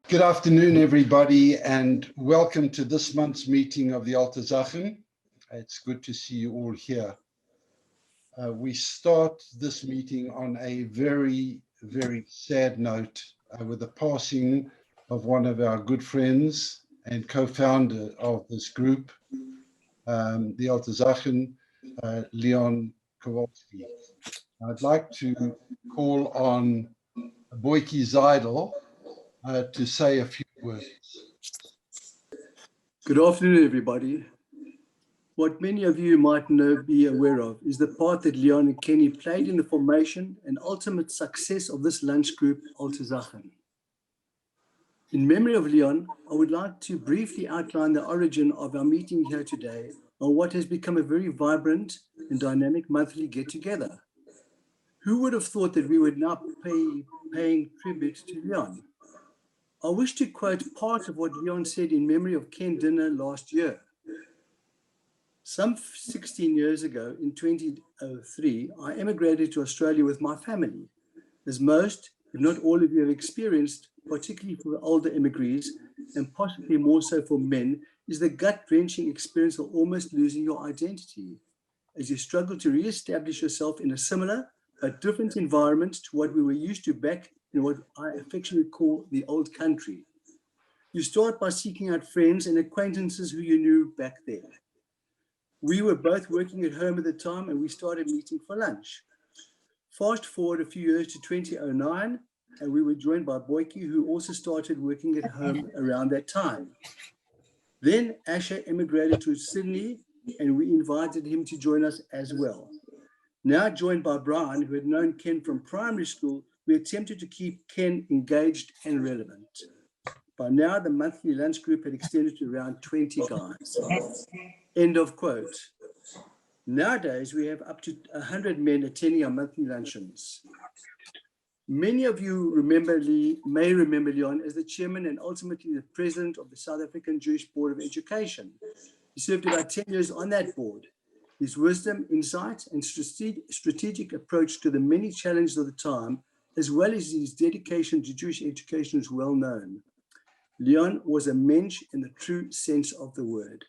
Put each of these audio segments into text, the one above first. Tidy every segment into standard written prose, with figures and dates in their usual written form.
Good afternoon, everybody, and welcome to this month's meeting of the Altersachen. It's good to see you all here. We start this meeting on a very, very sad note with the passing of one of our good friends and co-founder of this group, the Altersachen, Leon Kowalski. I'd like to call on Boykie Zeidel to say a few words. Good afternoon, everybody. What many of you might be aware of is the part that Leon and Kenny played in the formation and ultimate success of this lunch group, Altersachen. In memory of Leon, I would like to briefly outline the origin of our meeting here today on what has become a very vibrant and dynamic monthly get-together. Who would have thought that we would now be paying tribute to Leon? I wish to quote part of what Leon said in memory of Ken dinner last year. Some 16 years ago, in 2003, I emigrated to Australia with my family. As most, if not all of you have experienced, particularly for the older immigrants, and possibly more so for men, is the gut-wrenching experience of almost losing your identity as you struggle to re-establish yourself in a similar but different environment to what we were used to back in what I affectionately call the old country. You start by seeking out friends and acquaintances who you knew back then. We were both working at home at the time and we started meeting for lunch. Fast forward a few years to 2009 and we were joined by Boykie, who also started working at home around that time. Then Asher emigrated to Sydney and we invited him to join us as well. Now joined by Brian, who had known Ken from primary school, we attempted to keep Ken engaged and relevant. By now, the monthly lunch group had extended to around 20 guys. End of quote. Nowadays, we have up to 100 men attending our monthly luncheons. Many of you may remember Leon as the chairman and ultimately the president of the South African Jewish Board of Education. He served about 10 years on that board. His wisdom, insight, and strategic approach to the many challenges of the time, as well as his dedication to Jewish education, is well known. Leon was a mensch in the true sense of the word.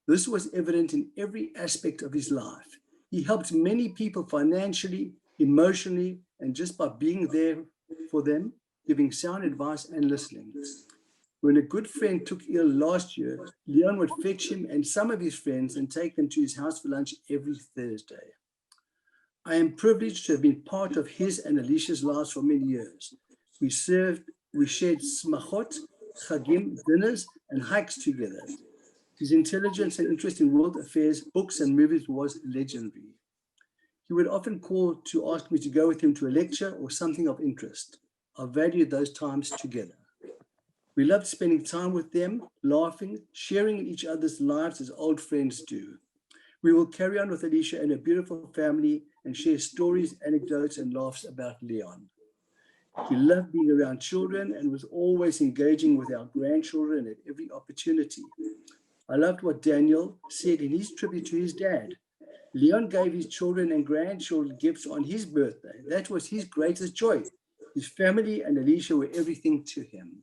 This was evident in every aspect of his life. He helped many people financially, emotionally, and just by being there for them, giving sound advice and listening. When a good friend took ill last year, Leon would fetch him and some of his friends and take them to his house for lunch every Thursday. I am privileged to have been part of his and Alicia's lives for many years. We shared smachot, chagim, dinners, and hikes together. His intelligence and interest in world affairs, books, and movies was legendary. He would often call to ask me to go with him to a lecture or something of interest. I valued those times together. We loved spending time with them, laughing, sharing in each other's lives as old friends do. We will carry on with Alicia and her beautiful family and share stories, anecdotes, and laughs about Leon. He loved being around children and was always engaging with our grandchildren at every opportunity. I loved what Daniel said in his tribute to his dad. Leon gave his children and grandchildren gifts on his birthday. That was his greatest joy. His family and Alicia were everything to him.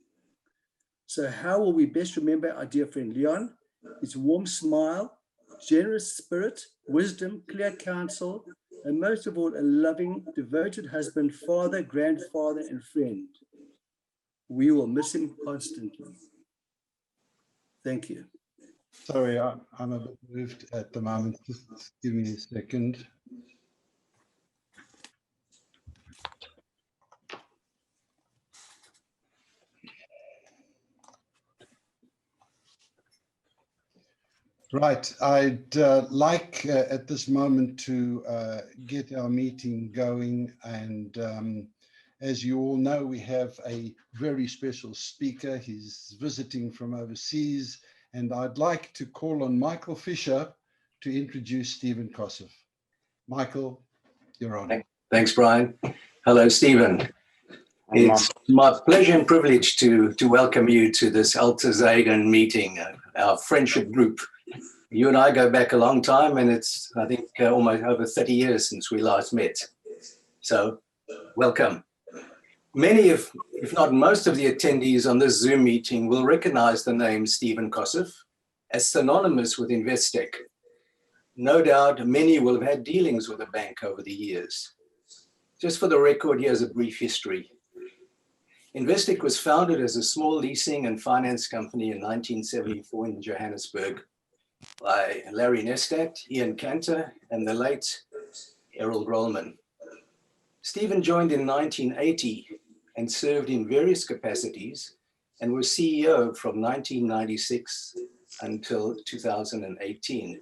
So how will we best remember our dear friend Leon? His warm smile, generous spirit, wisdom, clear counsel, and most of all, a loving, devoted husband, father, grandfather, and friend. We will miss him constantly. Thank you. Sorry, I'm a bit moved at the moment. Just give me a second. Right, I'd like at this moment to get our meeting going, and as you all know, we have a very special speaker. He's visiting from overseas, and I'd like to call on Michael Fisher to introduce Stephen Koseff. Michael, you're on. Thanks, Brian. Hello, Stephen. It's my pleasure and privilege to welcome you to this Altersachen meeting, our friendship group. You and I go back a long time, and it's, I think, almost over 30 years since we last met. So, welcome. Many, if not most of the attendees on this Zoom meeting will recognize the name Stephen Koseff as synonymous with Investec. No doubt many will have had dealings with the bank over the years. Just for the record, here's a brief history. Investec was founded as a small leasing and finance company in 1974 in Johannesburg by Larry Nestat, Ian Cantor, and the late Errol Grolman. Stephen joined in 1980 and served in various capacities and was CEO from 1996 until 2018.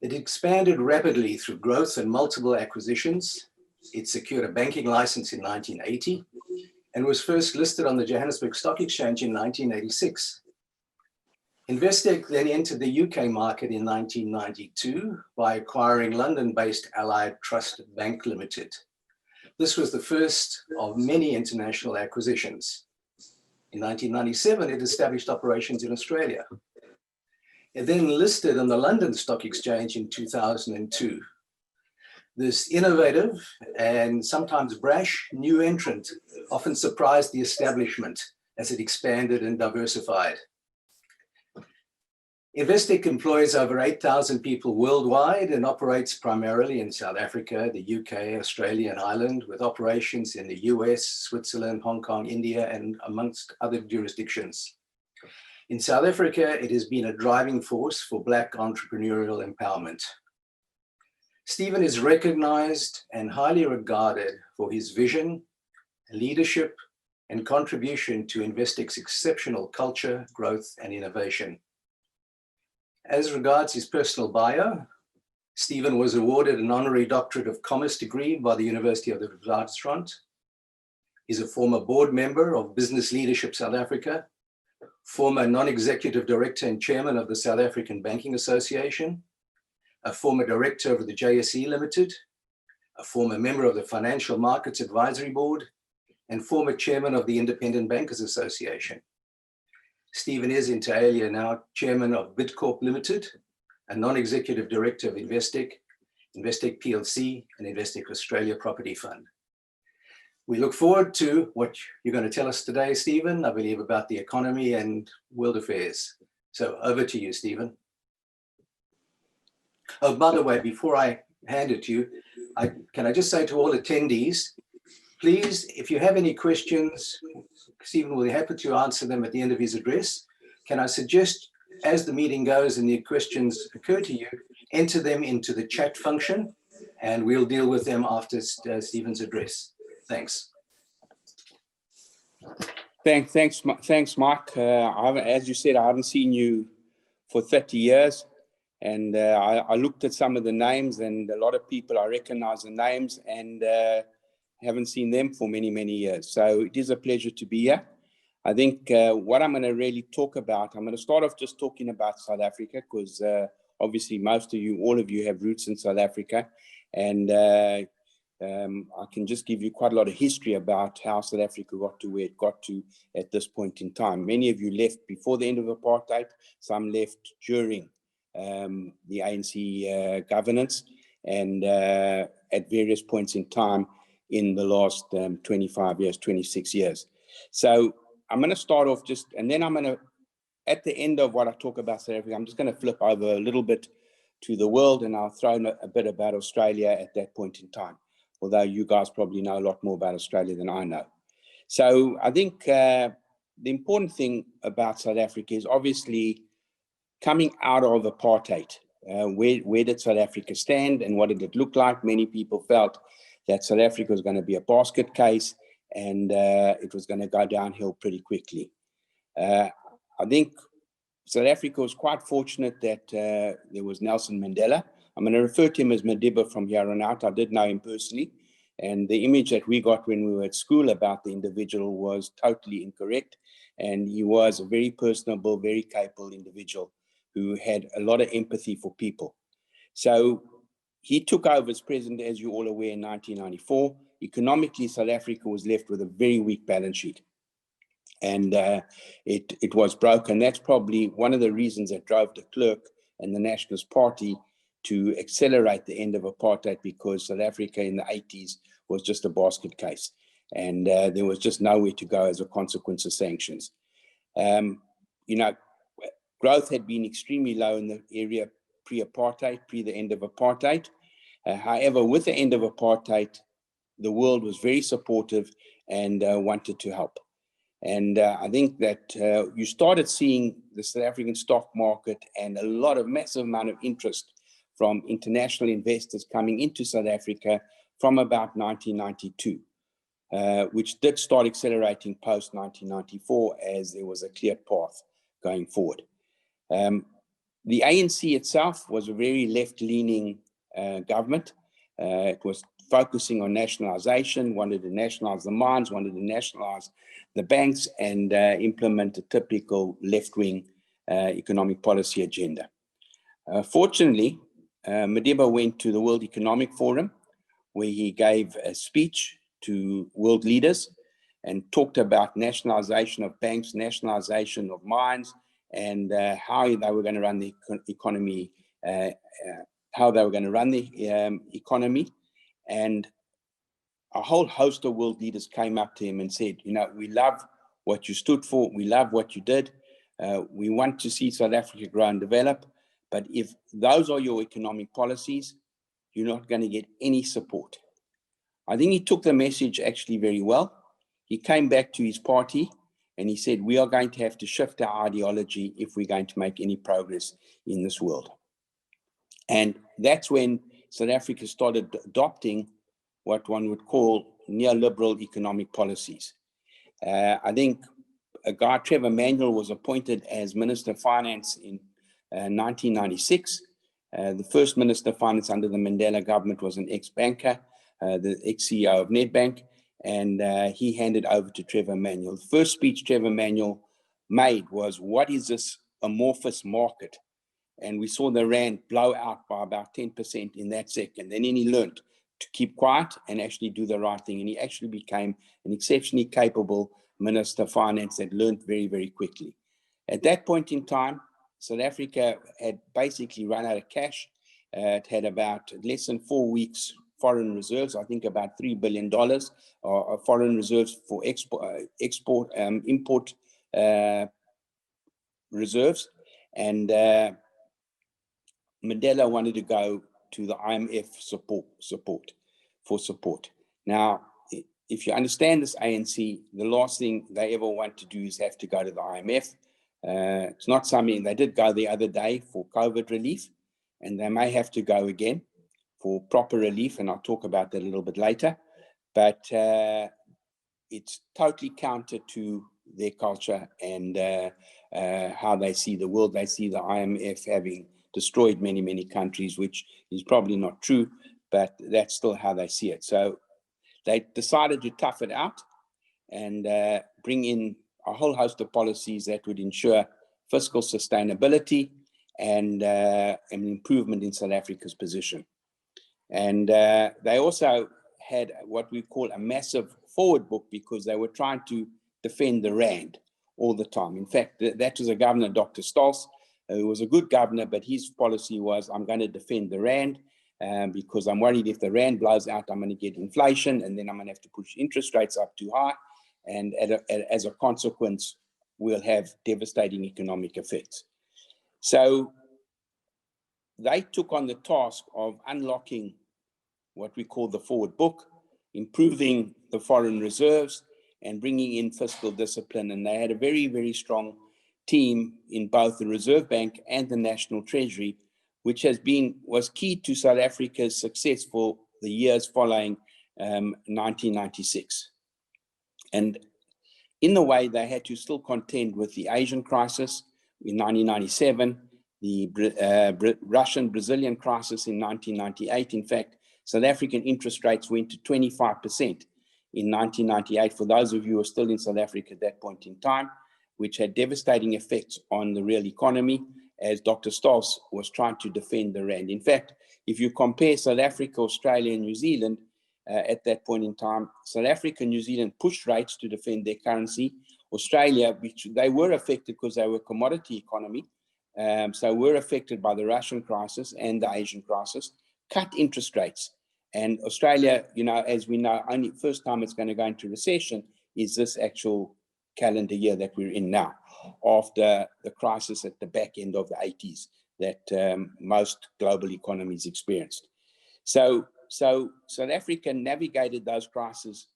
It expanded rapidly through growth and multiple acquisitions. It secured a banking license in 1980 and was first listed on the Johannesburg Stock Exchange in 1986. Investec then entered the UK market in 1992 by acquiring London-based Allied Trust Bank Limited. This was the first of many international acquisitions. In 1997, it established operations in Australia. It then listed on the London Stock Exchange in 2002. This innovative and sometimes brash new entrant often surprised the establishment as it expanded and diversified. Investec employs over 8,000 people worldwide and operates primarily in South Africa, the UK, Australia, and Ireland, with operations in the US, Switzerland, Hong Kong, India, and amongst other jurisdictions. In South Africa, it has been a driving force for Black entrepreneurial empowerment. Stephen is recognized and highly regarded for his vision, leadership, and contribution to Investec's exceptional culture, growth, and innovation. As regards his personal bio, Stephen was awarded an Honorary Doctorate of Commerce degree by the University of the Witwatersrand. He's a former board member of Business Leadership South Africa, former non-executive director and chairman of the South African Banking Association, a former director of the JSE Limited, a former member of the Financial Markets Advisory Board, and former chairman of the Independent Bankers Association. Stephen is, inter alia, now chairman of BidCorp Limited, a non-executive director of Investec, Investec PLC, and Investec Australia Property Fund. We look forward to what you're going to tell us today, Stephen, I believe about the economy and world affairs. So over to you, Stephen. Oh, by the way, before I hand it to you, can I just say to all attendees, please, if you have any questions, Stephen will be happy to answer them at the end of his address. Can I suggest, as the meeting goes and the questions occur to you, enter them into the chat function, and we'll deal with them after Stephen's address. Thanks. Thanks, Mike. As you said, I haven't seen you for 30 years. And I looked at some of the names, and a lot of people, I recognize the names, and haven't seen them for many, many years. So it is a pleasure to be here. I think what I'm going to really talk about, I'm going to start off just talking about South Africa, because obviously most of you, all of you have roots in South Africa. And I can just give you quite a lot of history about how South Africa got to where it got to at this point in time. Many of you left before the end of apartheid, some left during the ANC governance, and at various points in time in the last 25 years, 26 years. So I'm going to start off just, and then I'm going to, at the end of what I talk about South Africa, I'm just going to flip over a little bit to the world, and I'll throw in a bit about Australia at that point in time, although you guys probably know a lot more about Australia than I know. So I think the important thing about South Africa is obviously coming out of apartheid. Where did South Africa stand and what did it look like? Many people felt that South Africa was going to be a basket case, and it was going to go downhill pretty quickly. I think South Africa was quite fortunate that there was Nelson Mandela. I'm going to refer to him as Madiba from here on out. I did know him personally, and the image that we got when we were at school about the individual was totally incorrect. And he was a very personable, very capable individual who had a lot of empathy for people. So he took over as president, as you're all aware, in 1994. Economically, South Africa was left with a very weak balance sheet. And it was broken. That's probably one of the reasons that drove de Klerk and the Nationalist Party to accelerate the end of apartheid, because South Africa in the 80s was just a basket case. and there was just nowhere to go as a consequence of sanctions. You know, growth had been extremely low in the area pre-apartheid, pre the end of apartheid. However, with the end of apartheid, the world was very supportive and wanted to help. And I think that you started seeing the South African stock market and a lot of massive amount of interest from international investors coming into South Africa from about 1992, which did start accelerating post 1994 as there was a clear path going forward. The ANC itself was a very left-leaning government. It was focusing on nationalization, wanted to nationalize the mines, wanted to nationalize the banks, and implement a typical left-wing economic policy agenda. Fortunately, Madiba went to the World Economic Forum, where he gave a speech to world leaders and talked about nationalization of banks, nationalization of mines, and how they were going to run the economy, And a whole host of world leaders came up to him and said, you know, we love what you stood for, we love what you did, we want to see South Africa grow and develop, but if those are your economic policies, you're not going to get any support. I think he took the message actually very well. He came back to his party and he said, we are going to have to shift our ideology if we're going to make any progress in this world. And that's when South Africa started adopting what one would call neoliberal economic policies. I think a guy, Trevor Manuel, was appointed as Minister of Finance in 1996. The first Minister of Finance under the Mandela government was an ex-banker, the ex-CEO of Nedbank, and he handed over to Trevor Manuel. The first speech Trevor Manuel made was, what is this amorphous market? And we saw the rand blow out by about 10% in that second. And then he learned to keep quiet and actually do the right thing. And he actually became an exceptionally capable Minister of Finance that learned very, very quickly. At that point in time, South Africa had basically run out of cash. It had about less than 4 weeks foreign reserves, I think about $3 billion of foreign reserves for import reserves. And Mandela wanted to go to the IMF for support. Now, if you understand this ANC, the last thing they ever want to do is have to go to the IMF. It's not something, they did go the other day for COVID relief, and they may have to go again for proper relief, and I'll talk about that a little bit later. But it's totally counter to their culture and how they see the world. They see the IMF having destroyed many, many countries, which is probably not true, but that's still how they see it. So they decided to tough it out and bring in a whole host of policies that would ensure fiscal sustainability and an improvement in South Africa's position. And they also had what we call a massive forward book because they were trying to defend the rand all the time. In fact, that was a governor, Dr. Stolz, who was a good governor, but his policy was, I'm going to defend the rand because I'm worried if the rand blows out, I'm going to get inflation, and then I'm going to have to push interest rates up too high. And as a consequence, we'll have devastating economic effects. So they took on the task of unlocking what we call the forward book, improving the foreign reserves, and bringing in fiscal discipline. And they had a very, very strong team in both the Reserve Bank and the National Treasury, which was key to South Africa's success for the years following 1996. And in the way, they had to still contend with the Asian crisis in 1997, the Russian-Brazilian crisis in 1998. In fact, South African interest rates went to 25% in 1998, for those of you who are still in South Africa at that point in time, which had devastating effects on the real economy, as Dr. Stolz was trying to defend the rand. In fact, if you compare South Africa, Australia, and New Zealand at that point in time, South Africa and New Zealand pushed rates to defend their currency. Australia, which they were affected because they were a commodity economy, so were affected by the Russian crisis and the Asian crisis, cut interest rates And Australia, you know, as we know, only first time it's going to go into recession is this actual calendar year that we're in now, after the crisis at the back end of the 80s that most global economies experienced. So South Africa navigated those crises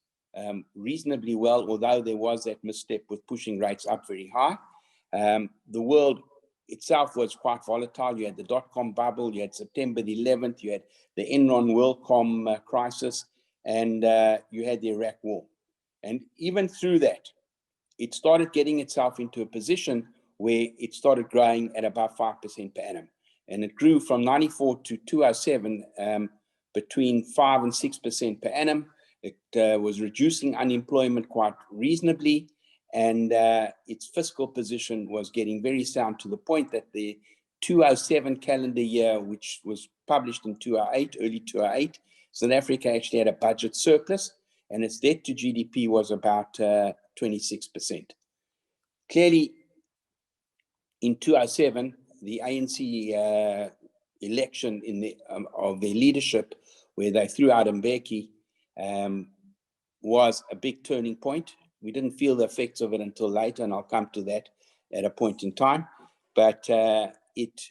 reasonably well, although there was that misstep with pushing rates up very high. The world itself was quite volatile. You had the dot-com bubble, you had September the 11th, you had the Enron WorldCom crisis, and you had the Iraq war. And even through that, it started getting itself into a position where it started growing at about 5% per annum. And it grew from 94 to 2007 between 5 and 6% per annum. It was reducing unemployment quite reasonably, and its fiscal position was getting very sound, to the point that the 2007 calendar year, which was published in 2008, early 2008, South Africa actually had a budget surplus, and its debt to GDP was about 26%. Clearly, in 2007, the ANC election of their leadership, where they threw out Mbeki, was a big turning point. We didn't feel the effects of it until later, and I'll come to that at a point in time. But it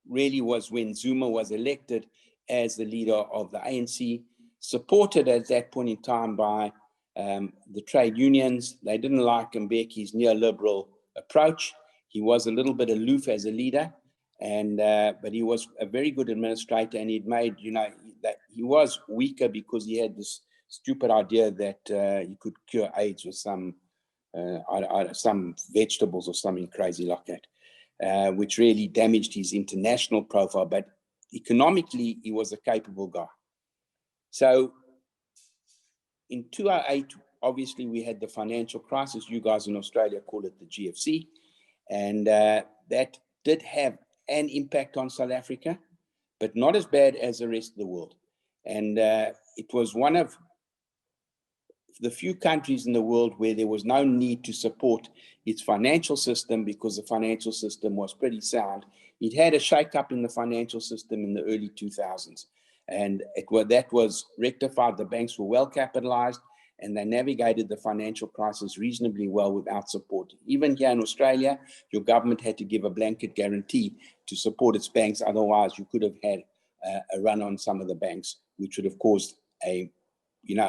really was when Zuma was elected as the leader of the ANC, supported at that point in time by the trade unions. They didn't like Mbeki's neoliberal approach. He was a little bit aloof as a leader, and but he was a very good administrator, and he'd made, you know, that he was weaker because he had this stupid idea that you could cure AIDS with some vegetables or something crazy like that, which really damaged his international profile. But economically, he was a capable guy. So in 2008, obviously, we had the financial crisis. You guys in Australia call it the GFC. And that did have an impact on South Africa, but not as bad as the rest of the world. And it was one of the few countries in the world where there was no need to support its financial system, because the financial system was pretty sound. It had a shake-up in the financial system in the early 2000s, and that was rectified. The banks were well capitalized, and they navigated the financial crisis reasonably well without support. Even here in Australia, your government had to give a blanket guarantee to support its banks. Otherwise, you could have had a run on some of the banks, which would have caused a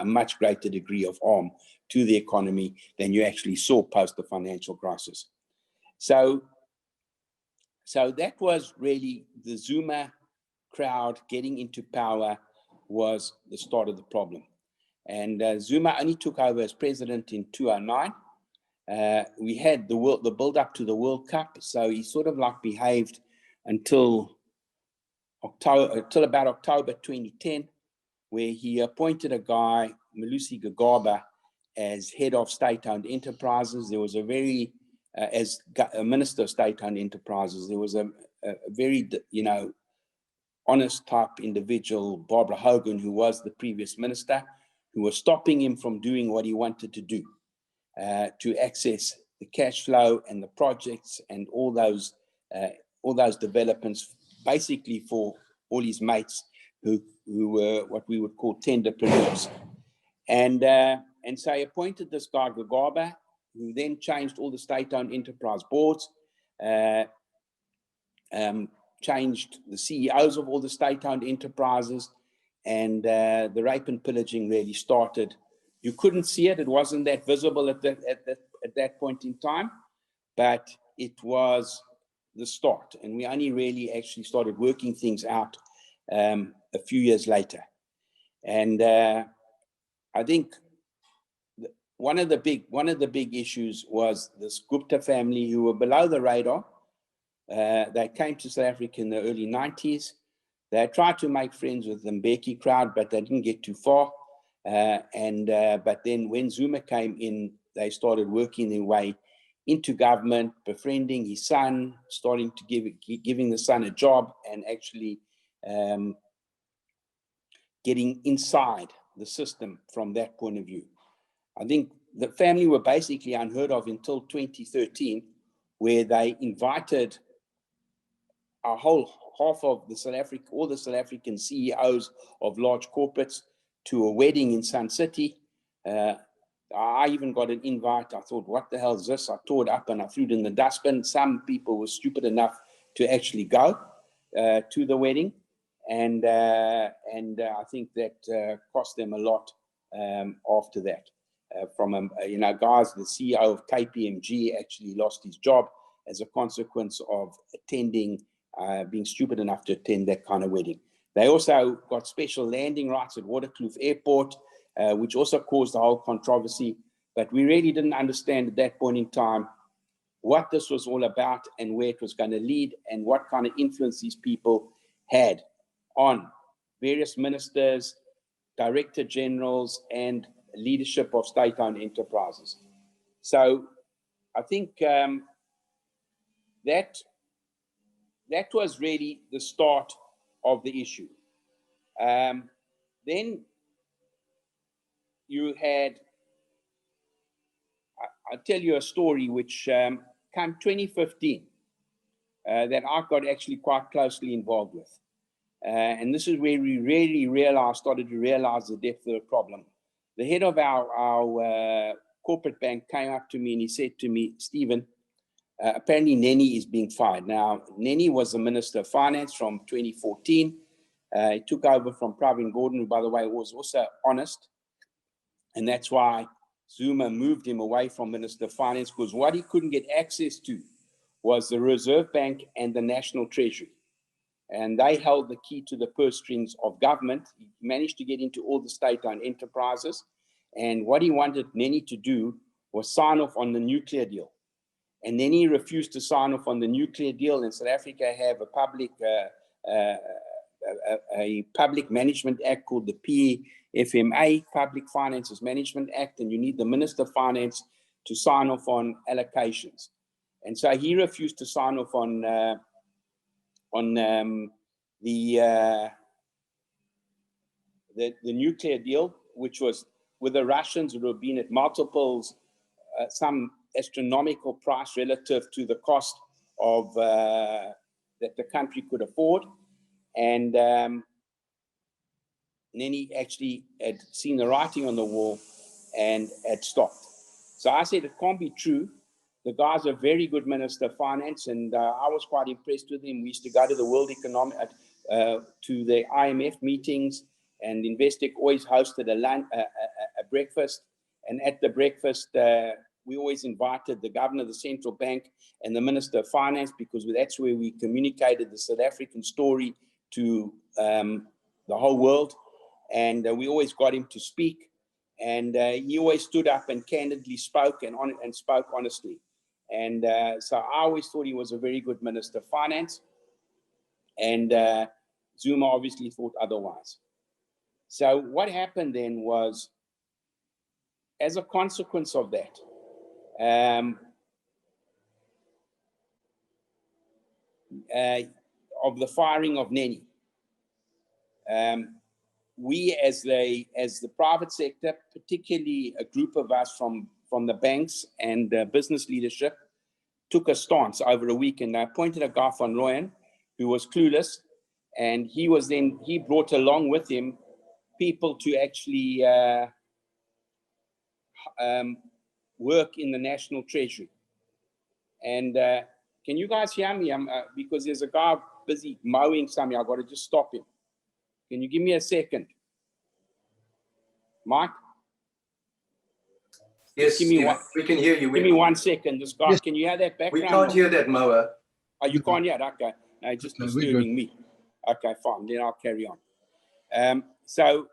much greater degree of harm to the economy than you actually saw post the financial crisis. So that was really the Zuma crowd getting into power was the start of the problem. And Zuma only took over as president in 2009. We had the build up to the World Cup, so he sort of like behaved until about October 2010, where he appointed a guy, Malusi Gigaba, as head of state-owned enterprises. There was as a minister of state-owned enterprises, there was a very, honest type individual, Barbara Hogan, who was the previous minister, who was stopping him from doing what he wanted to do, to access the cash flow and the projects and all those developments, basically for all his mates who were what we would call tenderpreneurs. And so he appointed this guy, Gigaba, who then changed all the state-owned enterprise boards, changed the CEOs of all the state-owned enterprises, and the rape and pillaging really started. You couldn't see it. It wasn't that visible at that point in time, but it was the start. And we only really actually started working things out a few years later. And I think one of the big issues was this Gupta family, who were below the radar. They came to South Africa in the early 90s. They tried to make friends with the Mbeki crowd, but they didn't get too far. But then when Zuma came in, they started working their way into government, befriending his son, starting to giving the son a job, and actually getting inside the system from that point of view. I think the family were basically unheard of until 2013, where they invited a whole half of the all the South African CEOs of large corporates to a wedding in Sun City. I even got an invite. I thought, what the hell is this? I tore it up and I threw it in the dustbin. Some people were stupid enough to actually go to the wedding. And I think that cost them a lot after that. Guys, the CEO of KPMG actually lost his job as a consequence of being stupid enough to attend that kind of wedding. They also got special landing rights at Waterkloof Airport, which also caused the whole controversy. But we really didn't understand at that point in time what this was all about and where it was going to lead and what kind of influence these people had on various ministers, director generals, and leadership of state-owned enterprises. So I think that was really the start of the issue. Then you had, I'll tell you a story which came 2015 that I got actually quite closely involved with. And this is where we really started to realize the depth of the problem. The head of our corporate bank came up to me and he said to me, Stephen, apparently Neni is being fired. Now, Neni was the Minister of Finance from 2014. He took over from Pravin Gordhan, who, by the way, was also honest. And that's why Zuma moved him away from Minister of Finance, because what he couldn't get access to was the Reserve Bank and the National Treasury. And they held the key to the purse strings of government. He managed to get into all the state-owned enterprises. And what he wanted Neni to do was sign off on the nuclear deal. And then he refused to sign off on the nuclear deal. And South Africa have a public management act called the PFMA, Public Finances Management Act, and you need the Minister of Finance to sign off on allocations. And so he refused to sign off on the nuclear deal, which was with the Russians. It would have been at multiples, some astronomical price relative to the cost of that the country could afford. And then he actually had seen the writing on the wall and had stopped. So I said, it can't be true. The guy's a very good Minister of Finance, and I was quite impressed with him. We used to go to the World Economic, to the IMF meetings, and Investec always hosted a breakfast. And at the breakfast, we always invited the Governor of the Central Bank and the Minister of Finance, because that's where we communicated the South African story to the whole world. And we always got him to speak. And he always stood up and candidly spoke and spoke honestly. And so I always thought he was a very good Minister of Finance. And Zuma obviously thought otherwise. So what happened then was, as a consequence of that, of the firing of Neni, we as the private sector, particularly a group of us from the banks and business leadership, took a stance over a week, and I appointed a guy van Rooyen who was clueless, and he brought along with him people to actually work in the National Treasury. And can you guys hear me? Because there's a guy busy mowing somewhere. I've got to just stop him. Can you give me a second? Mike? Yes, give me we can hear you. Give me 1 second. This guy, yes. Can you hear that background? We can't hear that mower. Oh, you can't hear it? Okay. No, just disturbing me. Okay, fine. Then I'll carry on. So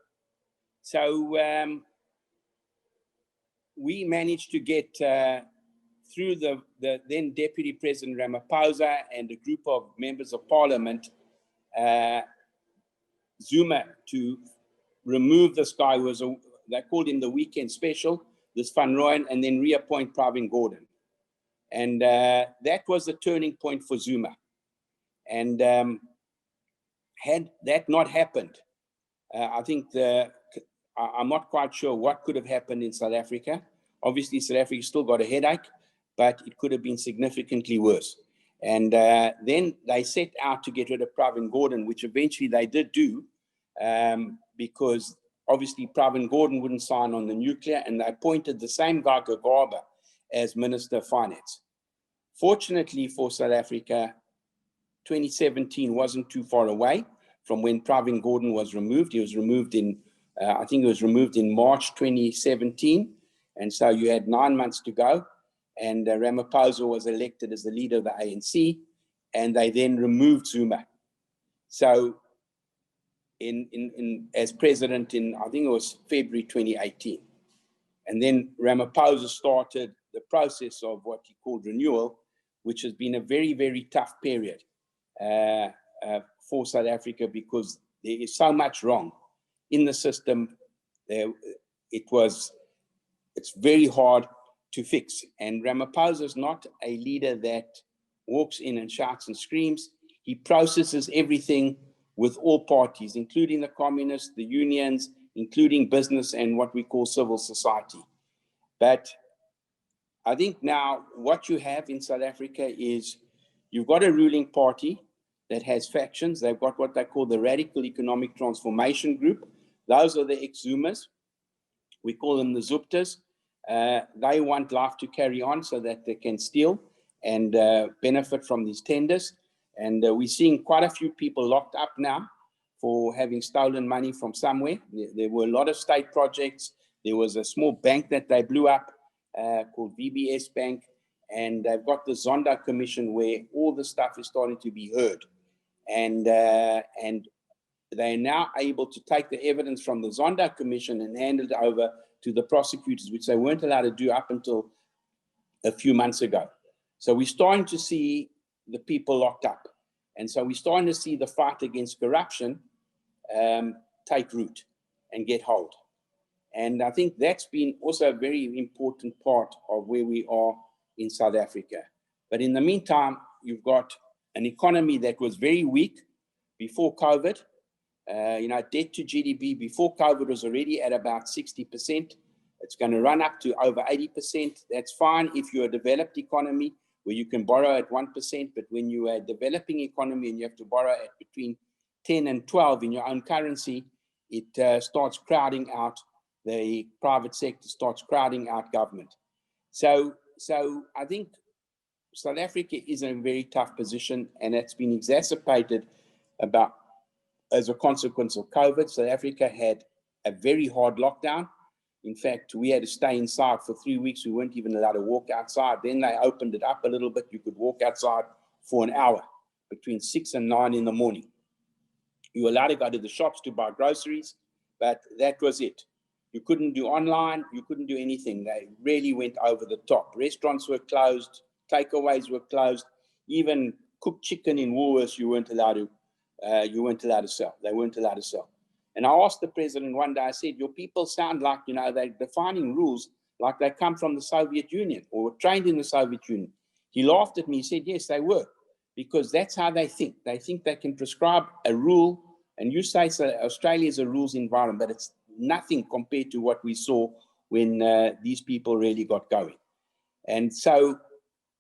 we managed to get through the then Deputy President Ramaphosa and a group of members of Parliament, Zuma, to remove this guy who was they called him the weekend special, this Van Rooyen, and then reappoint Pravin Gordhan. And that was the turning point for Zuma. And had that not happened, I think I'm not quite sure what could have happened in South Africa. Obviously, South Africa still got a headache, but it could have been significantly worse. And then they set out to get rid of Pravin Gordhan, which eventually they did do, because obviously Pravin Gordhan wouldn't sign on the nuclear, and they appointed the same guy, Gagaba, as Minister of Finance. Fortunately for South Africa, 2017 wasn't too far away from when Pravin Gordhan was removed. He was removed in, I think it was removed in March 2017. And so you had 9 months to go. And Ramaphosa was elected as the leader of the ANC. And they then removed Zuma. So as president in, I think it was February 2018. And then Ramaphosa started the process of what he called renewal, which has been a very, very tough period for South Africa, because there is so much wrong in the system. It's very hard to fix. And Ramaphosa is not a leader that walks in and shouts and screams. He processes everything with all parties, including the communists, the unions, including business and what we call civil society. But I think now what you have in South Africa is you've got a ruling party that has factions. They've got what they call the Radical Economic Transformation Group. Those are the ex-Zumas. We call them the Zuptas. They want life to carry on so that they can steal and benefit from these tenders. And we're seeing quite a few people locked up now for having stolen money from somewhere. There were a lot of state projects. There was a small bank that they blew up called VBS Bank. And they've got the Zonda Commission where all the stuff is starting to be heard. And they're now able to take the evidence from the Zonda Commission and hand it over to the prosecutors, which they weren't allowed to do up until a few months ago. So we're starting to see the people locked up. And so we're starting to see the fight against corruption take root and get hold. And I think that's been also a very important part of where we are in South Africa. But in the meantime, you've got an economy that was very weak before COVID. Debt to GDP before COVID was already at about 60%. It's going to run up to over 80%. That's fine if you're a developed economy where you can borrow at 1%, but when you're a developing economy and you have to borrow at between 10 and 12 in your own currency, it starts crowding out the private sector, starts crowding out government. So I think South Africa is in a very tough position, and it's been exacerbated as a consequence of COVID. South Africa had a very hard lockdown. In fact, we had to stay inside for 3 weeks. We weren't even allowed to walk outside. Then they opened it up a little bit. You could walk outside for an hour between 6 and 9 in the morning. You were allowed to go to the shops to buy groceries, but that was it. You couldn't do online. You couldn't do anything. They really went over the top. Restaurants were closed. Takeaways were closed. Even cooked chicken in Woolworths, you weren't allowed to sell. They weren't allowed to sell. And I asked the president one day, I said, your people sound like, they're defining rules like they come from the Soviet Union or were trained in the Soviet Union. He laughed at me. He said, yes, they were, because that's how they think. They think they can prescribe a rule. And you say so, Australia is a rules environment, but it's nothing compared to what we saw when these people really got going. And so,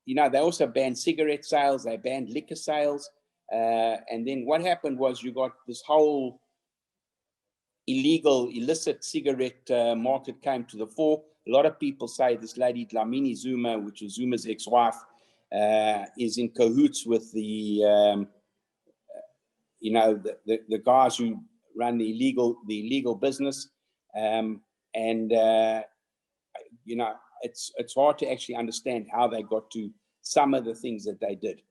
they also banned cigarette sales. They banned liquor sales. And then what happened was you got this whole illicit cigarette market came to the fore. A lot of people say this lady Dlamini Zuma, which is Zuma's ex-wife, is in cahoots with the guys who run the illegal business, it's hard to actually understand how they got to some of the things that they did.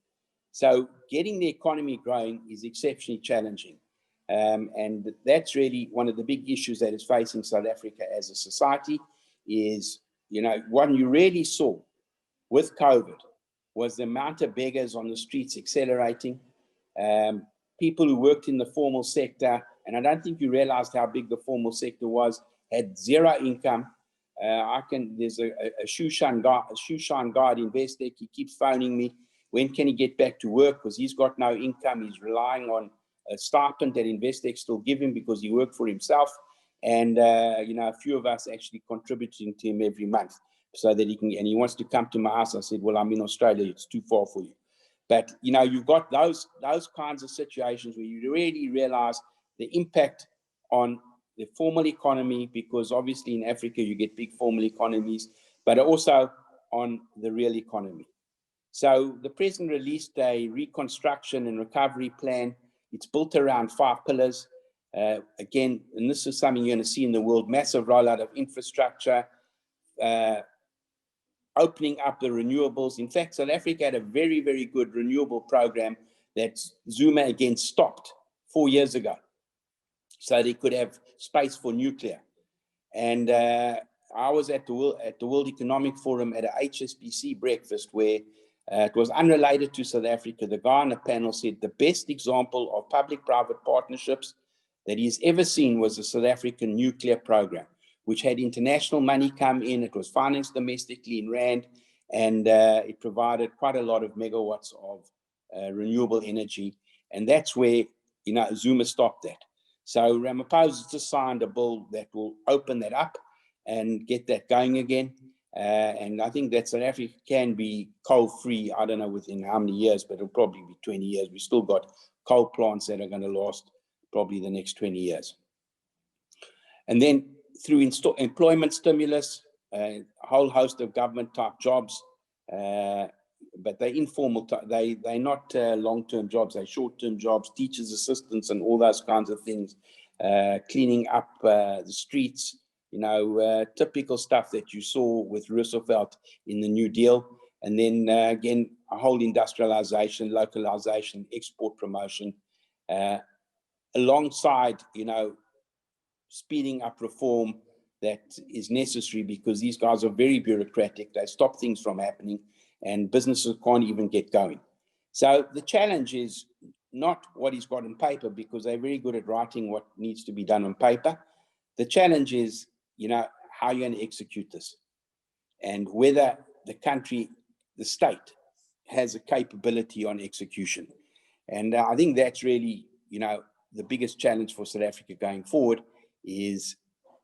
So getting the economy growing is exceptionally challenging. And that's really one of the big issues that is facing South Africa as a society is, what you really saw with COVID was the amount of beggars on the streets accelerating. People who worked in the formal sector, and I don't think you realized how big the formal sector was, had zero income. There's a shoe shine guy at Investec. He keeps phoning me. When can he get back to work? Because he's got no income. He's relying on a stipend that Investec still give him because he worked for himself. And, a few of us actually contributing to him every month so that he can, and he wants to come to my house. I said, well, I'm in Australia. It's too far for you. But, you know, you've got those kinds of situations where you really realize the impact on the formal economy, because obviously in Africa you get big formal economies, but also on the real economy. So the president released a reconstruction and recovery plan. It's built around 5 pillars. Again, and this is something you're going to see in the world, massive rollout of infrastructure, opening up the renewables. In fact, South Africa had a very, very good renewable program that Zuma again stopped 4 years ago, so they could have space for nuclear. And I was at the World Economic Forum at a HSBC breakfast where it was unrelated to South Africa. The guy on the panel said the best example of public-private partnerships that he's ever seen was the South African nuclear program, which had international money come in. It was financed domestically in Rand, and it provided quite a lot of megawatts of renewable energy. And that's where, you know, Zuma stopped that. So Ramaphosa just signed a bill that will open that up and get that going again. And I think that South Africa can be coal-free, I don't know within how many years, but it'll probably be 20 years. We've still got coal plants that are going to last probably the next 20 years. And then through employment stimulus, a whole host of government-type jobs, but they're informal, they're not long-term jobs, they're short-term jobs, teachers' assistants and all those kinds of things, cleaning up the streets, you know, typical stuff that you saw with Roosevelt in the New Deal. And then again, a whole industrialization, localization, export promotion, alongside, you know, speeding up reform that is necessary, because these guys are very bureaucratic. They stop things from happening and businesses can't even get going. So the challenge is not what he's got on paper, because they're very good at writing what needs to be done on paper. The challenge is, you know, how you're going to execute this, and whether the country, the state, has a capability on execution. And I think that's really, you know, the biggest challenge for South Africa going forward is,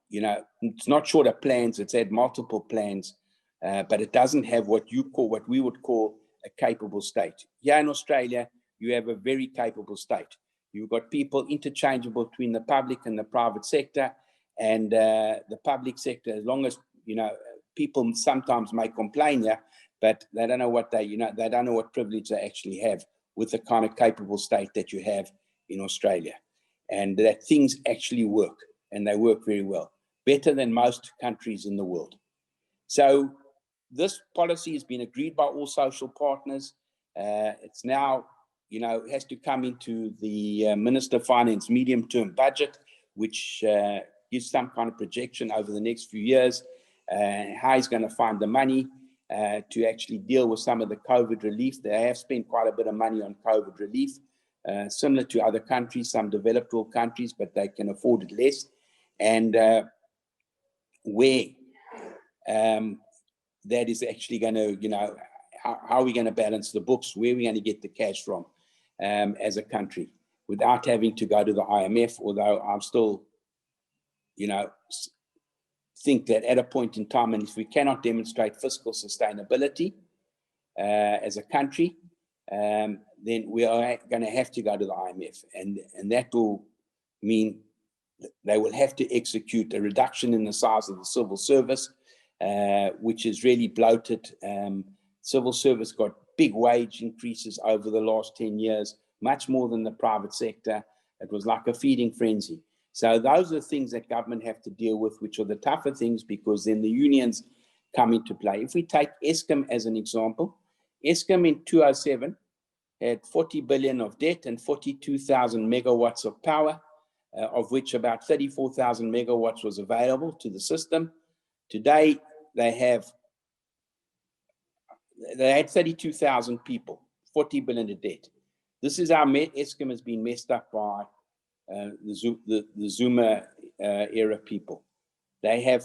you know, it's not short of plans, it's had multiple plans, but it doesn't have what we would call a capable state. Here in Australia, you have a very capable state. You've got people interchangeable between the public and the private sector, and the public sector, as long as, you know, people sometimes may complain here, but they don't know what they don't know what privilege they actually have with the kind of capable state that you have in Australia, and that things actually work, and they work very well, better than most countries in the world. So this policy has been agreed by all social partners. It's now, you know, has to come into the Minister of Finance medium-term budget, which gives some kind of projection over the next few years, how he's going to find the money to actually deal with some of the COVID relief. They have spent quite a bit of money on COVID relief, similar to other countries, some developed world countries, but they can afford it less. And where that is actually going to, you know, how are we going to balance the books, where are we going to get the cash from as a country without having to go to the IMF, although I'm still, you know, think that at a point in time, and if we cannot demonstrate fiscal sustainability as a country, then we are going to have to go to the IMF, and that will mean they will have to execute a reduction in the size of the civil service, which is really bloated. Civil service got big wage increases over the last 10 years, much more than the private sector. It was like a feeding frenzy. So those are the things that government have to deal with, which are the tougher things, because then the unions come into play. If we take Eskom as an example, Eskom in 2007 had 40 billion of debt and 42,000 megawatts of power, of which about 34,000 megawatts was available to the system. Today, they had 32,000 people, 40 billion of debt. This is how Eskom has been messed up by the Zuma era people. They have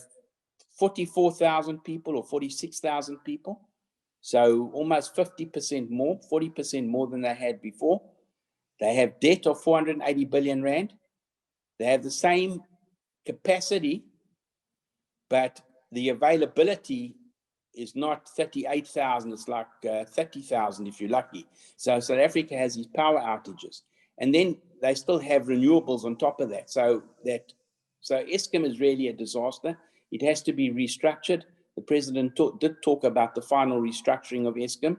44,000 people or 46,000 people. So almost 50% more, 40% more than they had before. They have debt of 480 billion rand. They have the same capacity, but the availability is not 38,000, it's like 30,000 if you're lucky. So South Africa has these power outages. And then they still have renewables on top of that. So Eskom is really a disaster. It has to be restructured. The president did talk about the final restructuring of Eskom.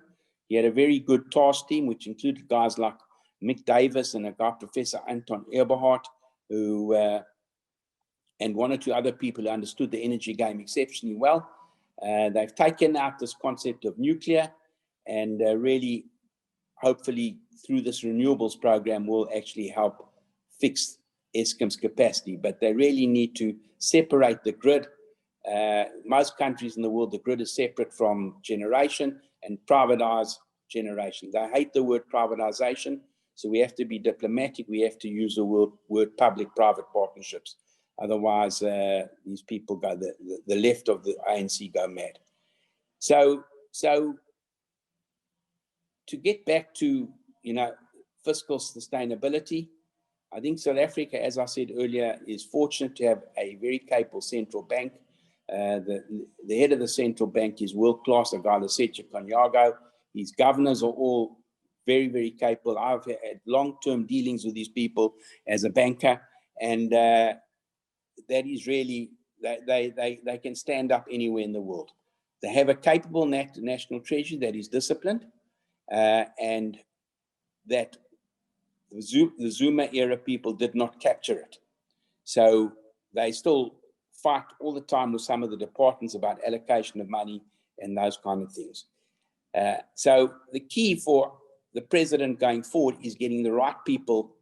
He had a very good task team, which included guys like Mick Davis and a guy, Professor Anton Eberhardt, who, and one or two other people who understood the energy game exceptionally well. They've taken out this concept of nuclear, and really, hopefully, through this renewables program will actually help fix Eskom's capacity. But they really need to separate the grid. Most countries in the world, the grid is separate from generation, and privatize generation. They hate the word privatization, so we have to be diplomatic. We have to use the word public-private partnerships. Otherwise, these people go, the left of the ANC go mad. So to get back to, fiscal sustainability, I think South Africa, as I said earlier, is fortunate to have a very capable central bank. The head of the central bank is world-class, a guy, Lesetja Kganyago. His governors are all very, very capable. I've had long-term dealings with these people as a banker, and that is really, they can stand up anywhere in the world. They have a capable national treasury that is disciplined, and that the Zuma era people did not capture it. So they still fight all the time with some of the departments about allocation of money and those kind of things. So the key for the president going forward is getting the right people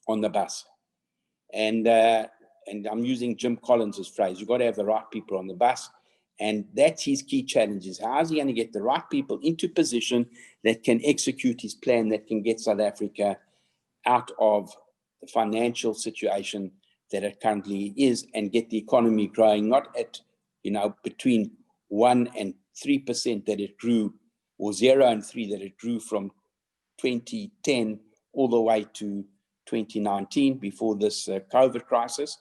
on the bus. And I'm using Jim Collins's phrase, you've got to have the right people on the bus. And that's his key challenge, is how is he going to get the right people into position that can execute his plan, that can get South Africa out of the financial situation that it currently is, and get the economy growing, not at, between 1% and 3% that it grew, or 0 and 3 that it grew from 2010 all the way to 2019 before this COVID crisis,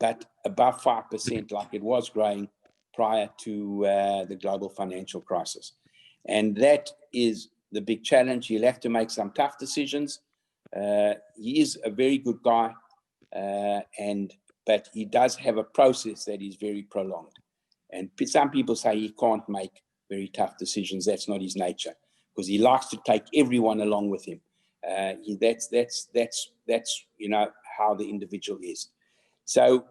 but above 5% like it was growing prior to the global financial crisis. And that is the big challenge. He'll have to make some tough decisions. He is a very good guy, but he does have a process that is very prolonged. And some people say he can't make very tough decisions. That's not his nature, because he likes to take everyone along with him. That's how the individual is. So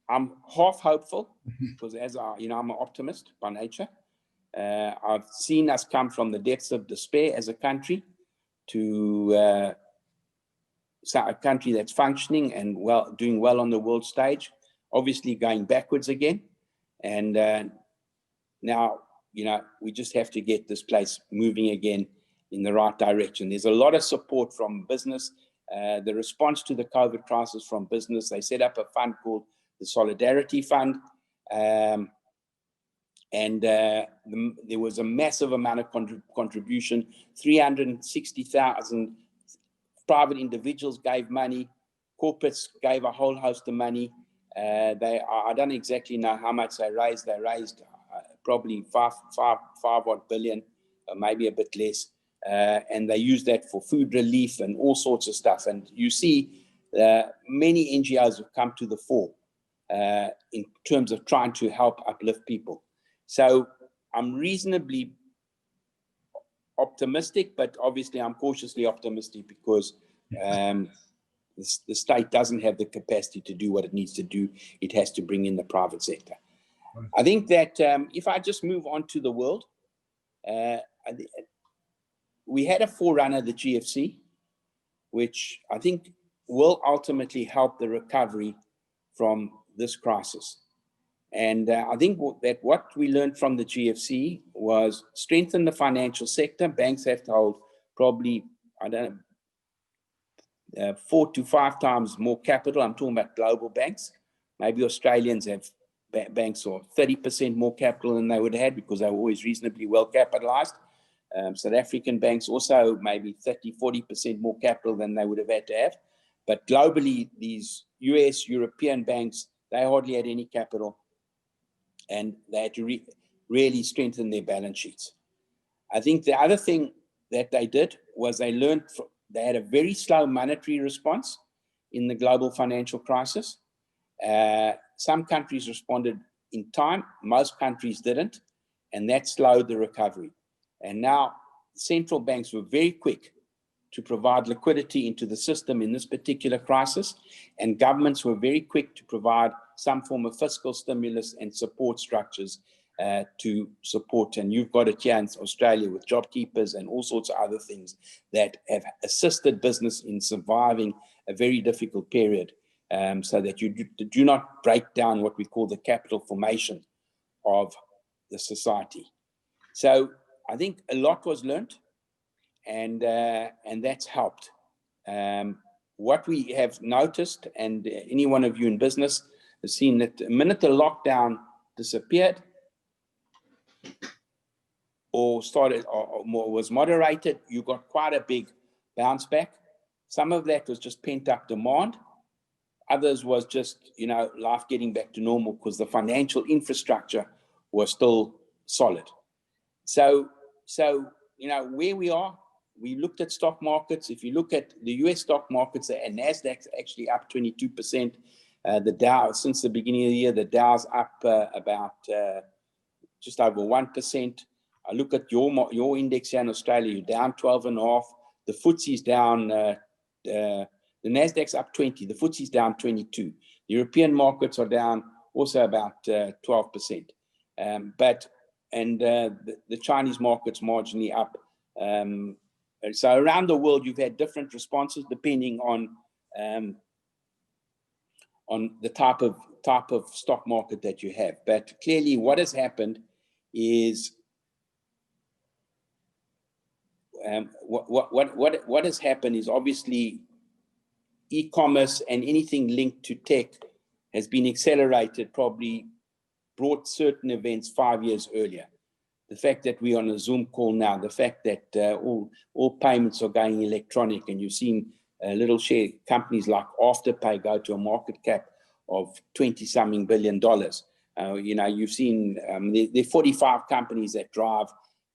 I'm half hopeful, because I'm an optimist by nature. I've seen us come from the depths of despair as a country to a country that's functioning and doing well on the world stage, obviously going backwards again. And now, we just have to get this place moving again in the right direction. There's a lot of support from business. The response to the COVID crisis from business, they set up a fund called the Solidarity Fund. There was a massive amount of contribution. 360,000 private individuals gave money. Corporates gave a whole host of money. I don't exactly know how much they raised. They raised probably five odd billion, maybe a bit less. And they used that for food relief and all sorts of stuff. And you see many NGOs have come to the fore in terms of trying to help uplift people. So I'm reasonably optimistic, but obviously I'm cautiously optimistic, because the state doesn't have the capacity to do what it needs to do. It has to bring in the private sector. I think that if I just move on to the world, we had a forerunner, the GFC, which I think will ultimately help the recovery from this crisis. And I think that what we learned from the GFC was strengthen the financial sector. Banks have to hold probably, 4 to 5 times more capital. I'm talking about global banks. Maybe Australians have banks or 30% more capital than they would have had, because they were always reasonably well capitalized. South African banks also maybe 30, 40% more capital than they would have had to have. But globally, these US, European banks, they hardly had any capital. And they had to really strengthen their balance sheets. I think the other thing that they did was they had a very slow monetary response in the global financial crisis. Some countries responded in time, most countries didn't, and that slowed the recovery. And now central banks were very quick to provide liquidity into the system in this particular crisis, and governments were very quick to provide some form of fiscal stimulus and support structures to support. And you've got it here in Australia with JobKeepers and all sorts of other things that have assisted business in surviving a very difficult period, so that you do not break down what we call the capital formation of the society. So I think a lot was learned, and that's helped. What we have noticed, and any one of you in business has seen, that the minute the lockdown disappeared or started or was moderated, you got quite a big bounce back. Some of that was just pent up demand. Others was just, life getting back to normal because the financial infrastructure was still solid. So where we are, we looked at stock markets. If you look at the US stock markets, and Nasdaq's actually up 22%. The Dow, since the beginning of the year, the Dow's up about just over 1%. I look at your index here in Australia, you're down 12.5. The FTSE's down, the Nasdaq's up 20, the FTSE's down 22. The European markets are down also about 12%. The Chinese market's marginally up. So around the world, you've had different responses depending on the type of stock market that you have. But clearly, what has happened is what has happened is obviously e-commerce and anything linked to tech has been accelerated, probably brought certain events 5 years earlier. The fact that we're on a Zoom call now, the fact that all payments are going electronic, and you've seen little share companies like Afterpay go to a market cap of $20-something billion. You've seen there are 45 companies that drive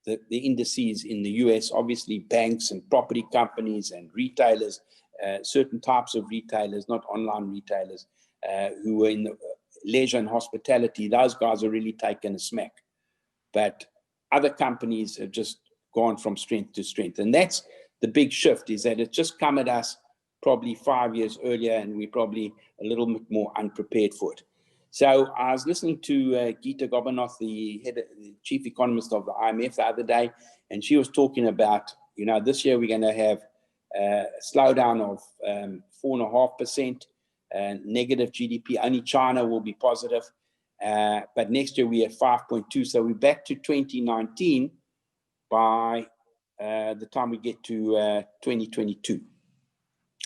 the indices in the US, obviously banks and property companies and retailers, certain types of retailers, not online retailers, who are in the leisure and hospitality. Those guys are really taking a smack. But other companies have just gone from strength to strength. And that's the big shift, is that it's just come at us probably 5 years earlier, and we're probably a little bit more unprepared for it. So I was listening to Gita Gopinath, the chief economist of the IMF, the other day, and she was talking about, this year we're going to have a slowdown of 4.5%, negative GDP. Only China will be positive. But next year we have 5.2, so we're back to 2019 by the time we get to 2022,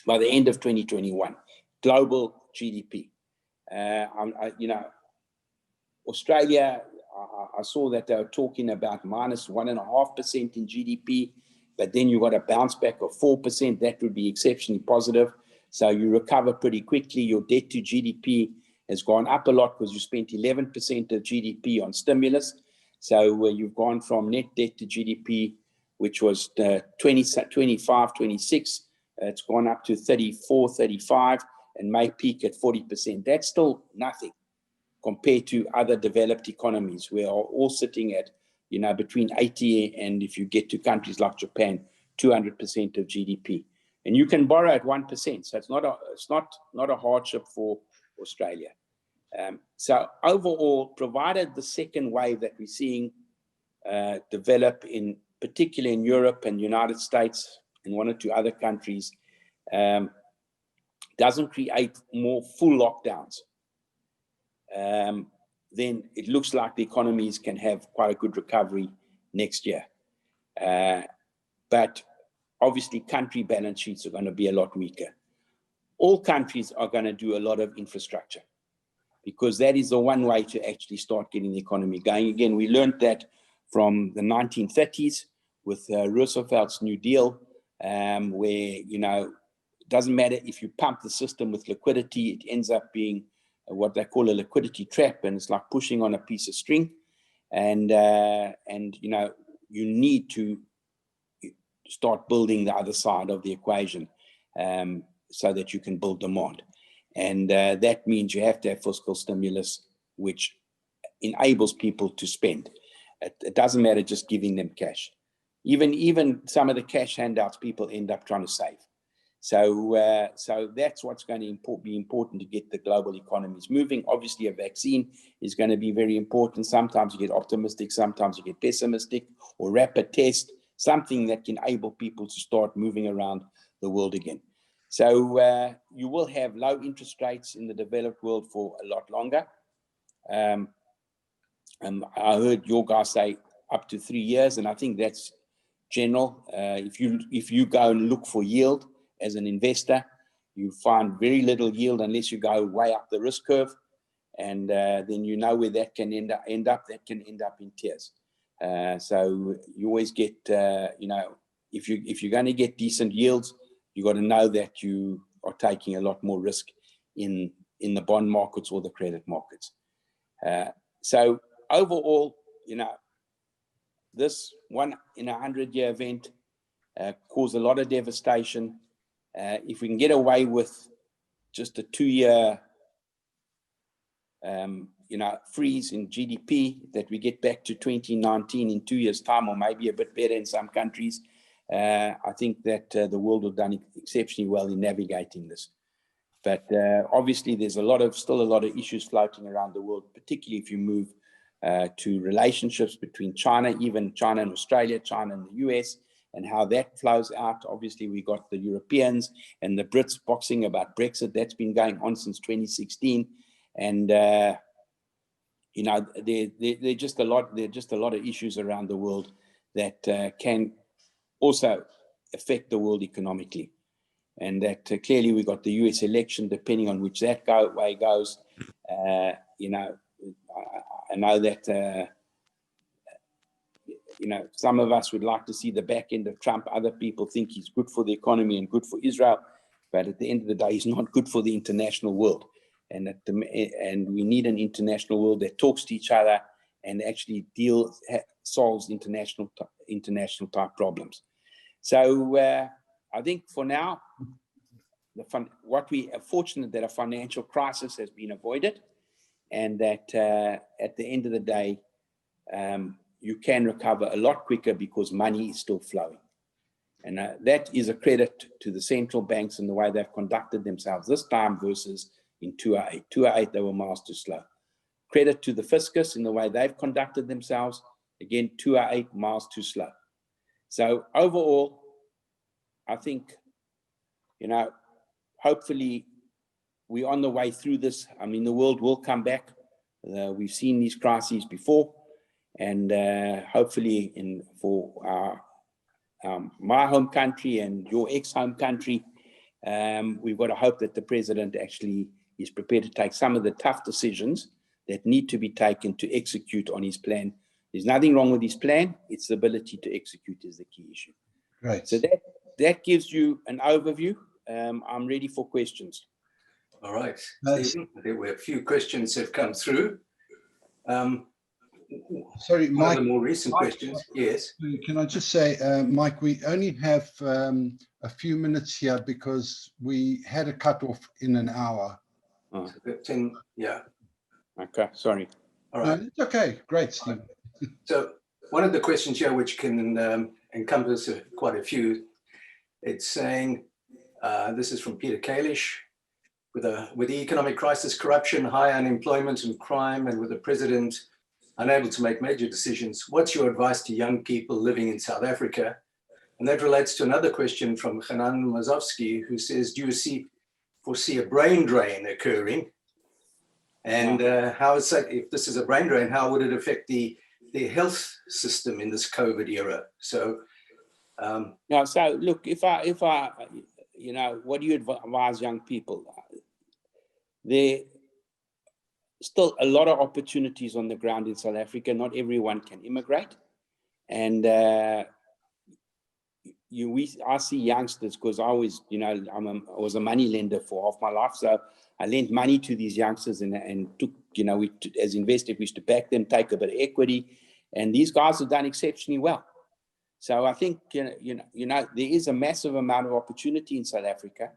by the end of 2021, global GDP. Australia, I saw that they were talking about minus 1.5% in GDP, but then you got a bounce back of 4%. That would be exceptionally positive. So you recover pretty quickly. Your debt to GDP has gone up a lot because you spent 11% of GDP on stimulus. So you've gone from net debt to GDP, which was 25, 26. It's gone up to 34, 35, and may peak at 40%. That's still nothing compared to other developed economies. We are all sitting at, between 80 and, if you get to countries like Japan, 200% of GDP. And you can borrow at 1%. So it's not a hardship for Australia. So overall, provided the second wave that we're seeing develop in particular in Europe and United States and one or two other countries, doesn't create more full lockdowns, then it looks like the economies can have quite a good recovery next year. But obviously, country balance sheets are going to be a lot weaker. All countries are going to do a lot of infrastructure, because that is the one way to actually start getting the economy going again. We learned that from the 1930s with Roosevelt's New Deal, where, it doesn't matter if you pump the system with liquidity, it ends up being what they call a liquidity trap, and it's like pushing on a piece of string. and you know, you need to start building the other side of the equation, so that you can build demand. And that means you have to have fiscal stimulus, which enables people to spend. It doesn't matter just giving them cash. Even some of the cash handouts, people end up trying to save. So that's what's going to be important to get the global economies moving. Obviously, a vaccine is going to be very important. Sometimes you get optimistic, sometimes you get pessimistic, or rapid test, something that can enable people to start moving around the world again. So you will have low interest rates in the developed world for a lot longer. I heard your guys say up to 3 years, and I think that's general. If you go and look for yield as an investor, you find very little yield unless you go way up the risk curve, and then you know where that can end up. That can end up in tears. So you always get, you know, if you're going to get decent yields, you got to know that you are taking a lot more risk in the bond markets or the credit markets. So overall, you know, this 1 in a 100-year event caused a lot of devastation. If we can get away with just a 2-year, you know, freeze in GDP, that we get back to 2019 in 2 years' time, or maybe a bit better in some countries, I think that the world have done exceptionally well in navigating this. But obviously, there's still a lot of issues floating around the world, particularly if you move to relationships between China, even China and Australia, China and the US, and how that flows out. Obviously, we got the Europeans and the Brits boxing about Brexit. That's been going on since 2016, and you know, there are just a lot of issues around the world that can also affect the world economically. And that clearly we got the US election, depending on which that way goes. You know, I know that, you know, some of us would like to see the back end of Trump. Other people think he's good for the economy and good for Israel. But at the end of the day, he's not good for the international world. And we need an international world that talks to each other and actually solves international type problems. So I think for now, what we are fortunate that a financial crisis has been avoided, and that at the end of the day, you can recover a lot quicker because money is still flowing. And that is a credit to the central banks and the way they've conducted themselves this time versus in 2008. 2008, they were miles too slow. Credit to the fiscus in the way they've conducted themselves. Again, 2008, miles too slow. So overall, I think, you know, hopefully we're on the way through this. I mean, the world will come back. We've seen these crises before, and hopefully for my home country and your ex-home country, we've got to hope that the president actually is prepared to take some of the tough decisions that need to be taken to execute on his plan. There's nothing wrong with his plan. It's the ability to execute is the key issue. Right. So that gives you an overview. I'm ready for questions. All right, Stephen, there were a few questions have come through. Sorry, Mike. One of the more recent questions, yes. Can I just say, Mike, we only have a few minutes here because we had a cutoff in an hour. Oh. 10, yeah. Okay, sorry. All right. No, it's okay. Great, Steve. So one of the questions here, which can encompass quite a few, it's saying, this is from Peter Kalish, with the economic crisis, corruption, high unemployment and crime, and with the president unable to make major decisions, what's your advice to young people living in South Africa? And that relates to another question from Hanan Mazovsky, who says, do you foresee a brain drain occurring? And how is that, if this is a brain drain, how would it affect the health system in this COVID era? So, no, so look, if I, you know, what do you advise young people? There still a lot of opportunities on the ground in South Africa. Not everyone can immigrate. And I see youngsters, because I always, I was a money lender for half my life. So I lent money to these youngsters and took, as Investec, we used to back them, take a bit of equity. And these guys have done exceptionally well. So I think, there is a massive amount of opportunity in South Africa,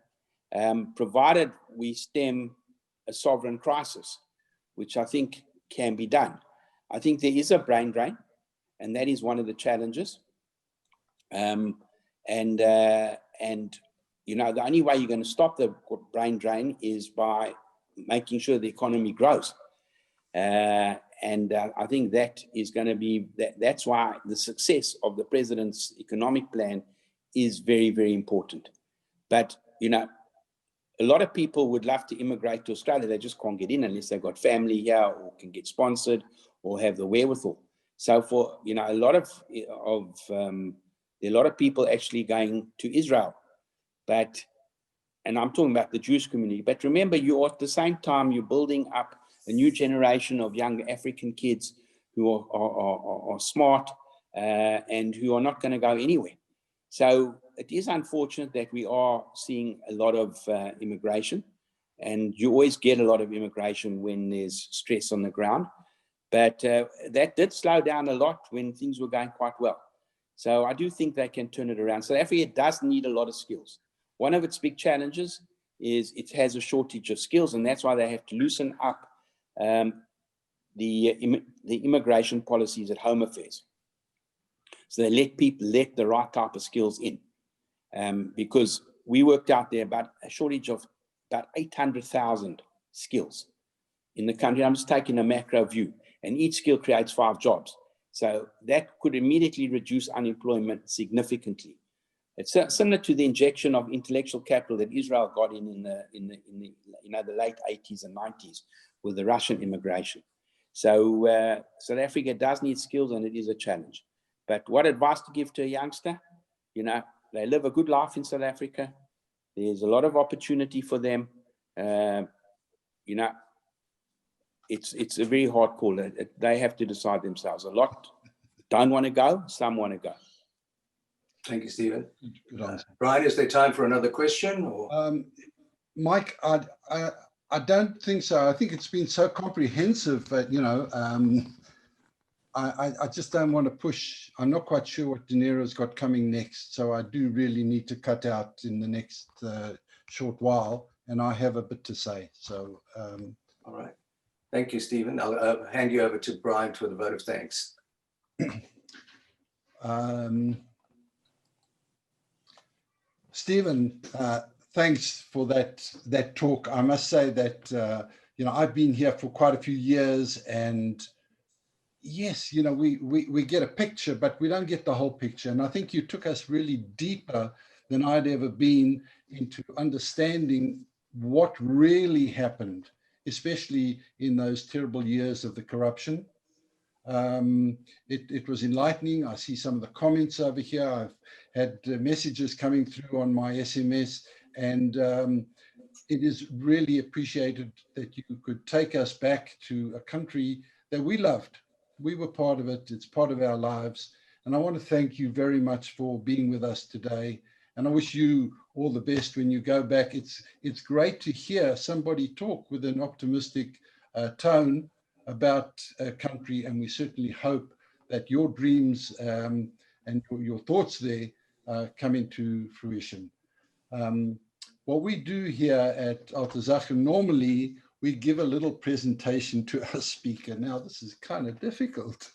provided we stem a sovereign crisis, which I think can be done. I think there is a brain drain, and that is one of the challenges. The only way you're going to stop the brain drain is by making sure the economy grows. I think that is going to be, that's why the success of the president's economic plan is very, very important. But, a lot of people would love to immigrate to Australia. They just can't get in unless they've got family here or can get sponsored or have the wherewithal. So for, a lot of people actually going to Israel, and I'm talking about the Jewish community, but remember, you're at the same time, you're building up a new generation of young African kids who are smart and who are not going to go anywhere. So it is unfortunate that we are seeing a lot of immigration, and you always get a lot of immigration when there's stress on the ground. But that did slow down a lot when things were going quite well. So I do think they can turn it around. South Africa does need a lot of skills. One of its big challenges is it has a shortage of skills, and that's why they have to loosen up the immigration policies at Home Affairs. So they let the right type of skills in, because we worked out there about a shortage of about 800,000 skills in the country. I'm just taking a macro view, and each skill creates 5 jobs. So that could immediately reduce unemployment significantly. It's similar to the injection of intellectual capital that Israel got in the late 80s and 90s with the Russian immigration. So South Africa does need skills, and it is a challenge. But what advice to give to a youngster? They live a good life in South Africa. There's a lot of opportunity for them. It's a very hard call. They have to decide themselves. A lot don't want to go, some want to go. Thank you, Stephen. Good answer. Brian, is there time for another question? Or? Mike, I don't think so. I think it's been so comprehensive that, I just don't want to push. I'm not quite sure what De Niro's got coming next. So I do really need to cut out in the next short while, and I have a bit to say. So, all right. Thank you, Stephen. I'll hand you over to Brian for the vote of thanks. Stephen, thanks for that talk. I must say that, I've been here for quite a few years, and yes, we get a picture, but we don't get the whole picture. And I think you took us really deeper than I'd ever been into understanding what really happened, especially in those terrible years of the corruption. It was enlightening. I see some of the comments over here. I've had messages coming through on my SMS, and it is really appreciated that you could take us back to a country that we loved. We were part of it. It's part of our lives. And I want to thank you very much for being with us today. And I wish you all the best when you go back. It's great to hear somebody talk with an optimistic tone about a country, and we certainly hope that your dreams and your thoughts there come into fruition. What we do here at Altezaghen, normally we give a little presentation to our speaker. Now, this is kind of difficult.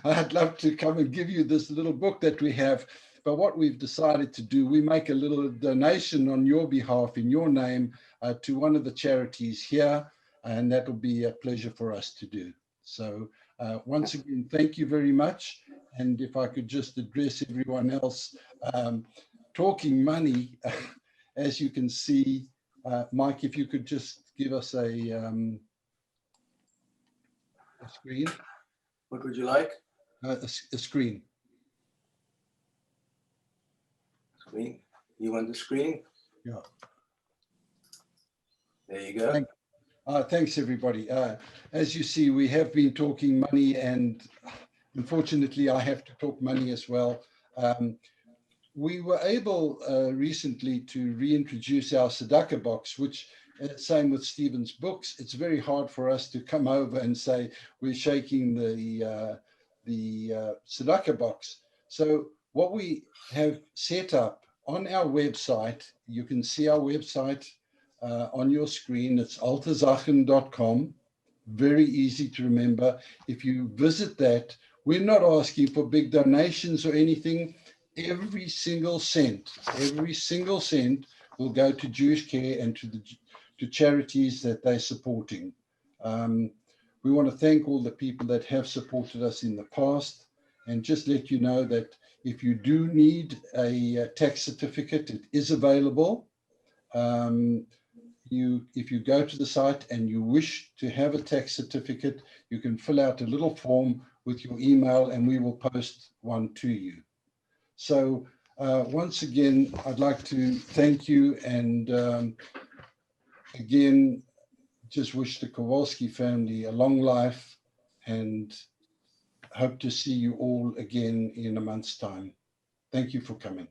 I'd love to come and give you this little book that we have, but what we've decided to do, we make a little donation on your behalf, in your name, to one of the charities here, and that'll be a pleasure for us to do. So once again, thank you very much. And if I could just address everyone else, talking money, as you can see, Mike, if you could just give us a screen. What would you like? A screen. Screen. You want the screen? Yeah. There you go. Thanks, everybody. As you see, we have been talking money, and unfortunately, I have to talk money as well. we were able recently to reintroduce our Sadaka box, which same with Stephen's books. It's very hard for us to come over and say we're shaking the Sadaka box. So what we have set up on our website, you can see our website on your screen. It's altersachen.com. Very easy to remember. If you visit that, we're not asking for big donations or anything. Every single cent will go to Jewish Care and to charities that they're supporting. We want to thank all the people that have supported us in the past, and just let you know that if you do need a tax certificate, it is available. If you go to the site and you wish to have a tax certificate, you can fill out a little form with your email and we will post one to you. So once again, I'd like to thank you, and again, just wish the Kowalski family a long life, and hope to see you all again in a month's time. Thank you for coming.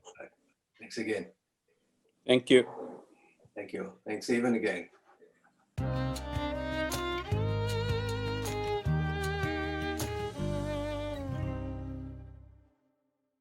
Thanks again. Thank you. Thank you. Thanks, Stephen, again.